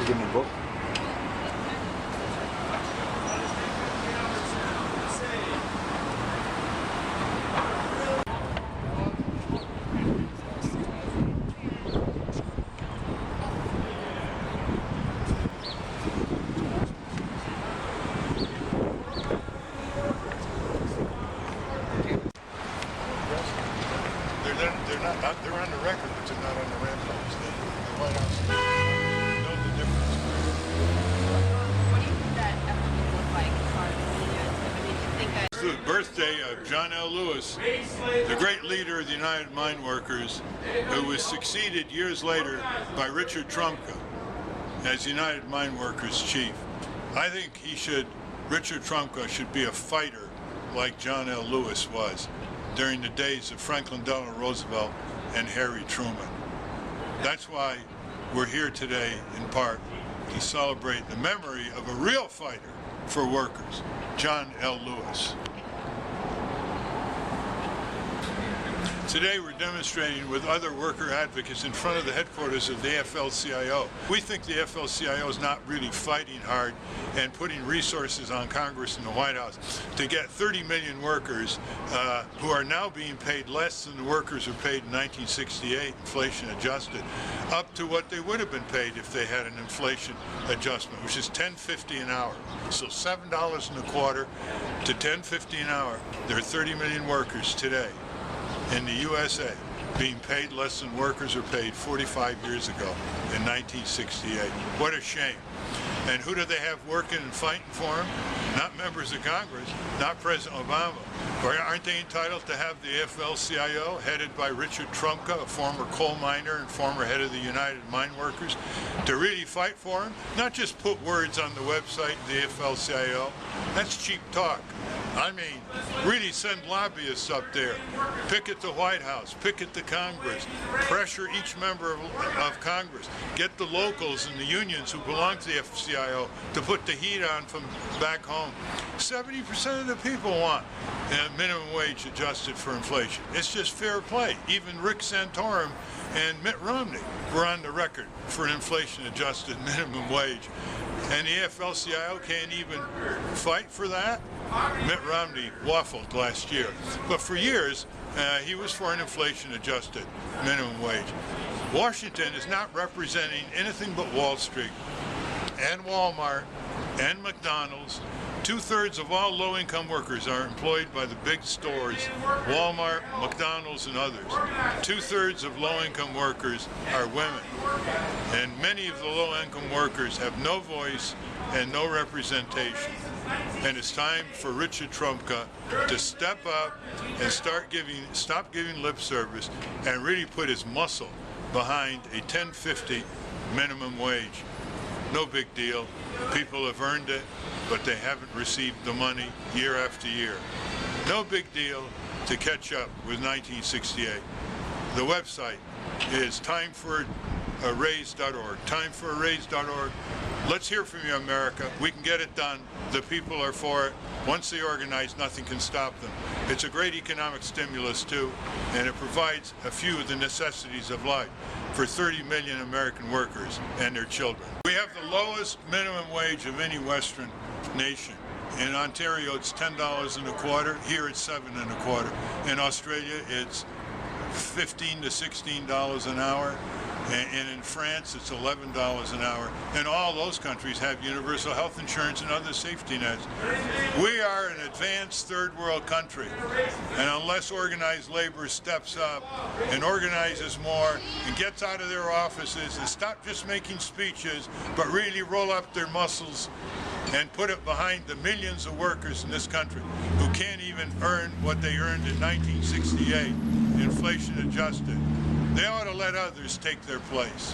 You give me a book? They're on the record, but they're not on the rampage. The White House knows the difference. What do you think that effort will look like as far as the media? I mean, do you think that... It's the birthday of John L. Lewis, the great leader of the United Mine Workers, who was succeeded years later by Richard Trumka as United Mine Workers chief. I think Richard Trumka should be a fighter like John L. Lewis was during the days of Franklin Delano Roosevelt and Harry Truman. That's why we're here today, in part, to celebrate the memory of a real fighter for workers, John L. Lewis. Today we're demonstrating with other worker advocates in front of the headquarters of the AFL-CIO. We think the AFL-CIO is not really fighting hard and putting resources on Congress and the White House to get 30 million workers who are now being paid less than the workers were paid in 1968, inflation adjusted, up to what they would have been paid if they had an inflation adjustment, which is $10.50 an hour. So $7.25 to $10.50 an hour. There are 30 million workers today in the USA being paid less than workers were paid 45 years ago in 1968. What a shame. And who do they have working and fighting for them? Not members of Congress, not President Obama. Or aren't they entitled to have the AFL-CIO, headed by Richard Trumka, a former coal miner and former head of the United Mine Workers, to really fight for them? Not just put words on the website, the AFL-CIO. That's cheap talk. I mean, really send lobbyists up there, picket the White House, picket the Congress, pressure each member of Congress, get the locals and the unions who belong to the AFL-CIO to put the heat on from back home. 70% of the people want minimum wage adjusted for inflation. It's just fair play. Even Rick Santorum and Mitt Romney were on the record for an inflation-adjusted minimum wage. And the AFL-CIO can't even fight for that? Mitt Romney waffled last year. But for years, he was for an inflation-adjusted minimum wage. Washington is not representing anything but Wall Street and Walmart and McDonald's. 2/3 of all low-income workers are employed by the big stores, Walmart, McDonald's, and others. 2/3 of low-income workers are women. And many of the low-income workers have no voice and no representation. And it's time for Richard Trumka to step up and stop giving lip service and really put his muscle behind a $10.50 minimum wage. No big deal. People have earned it, but they haven't received the money year after year. No big deal to catch up with 1968. The website is timeforaraise.org. Timeforaraise.org. Let's hear from you, America. We can get it done. The people are for it. Once they organize, nothing can stop them. It's a great economic stimulus, too, and it provides a few of the necessities of life for 30 million American workers and their children. We have the lowest minimum wage of any Western nation. In Ontario, it's $10.25. Here, it's $7.25. In Australia, it's $15 to $16 an hour. And in France, it's $11 an hour. And all those countries have universal health insurance and other safety nets. We are an advanced third world country. And unless organized labor steps up and organizes more and gets out of their offices and stop just making speeches, but really roll up their muscles and put it behind the millions of workers in this country who can't even earn what they earned in 1968, inflation adjusted. They ought to let others take their place.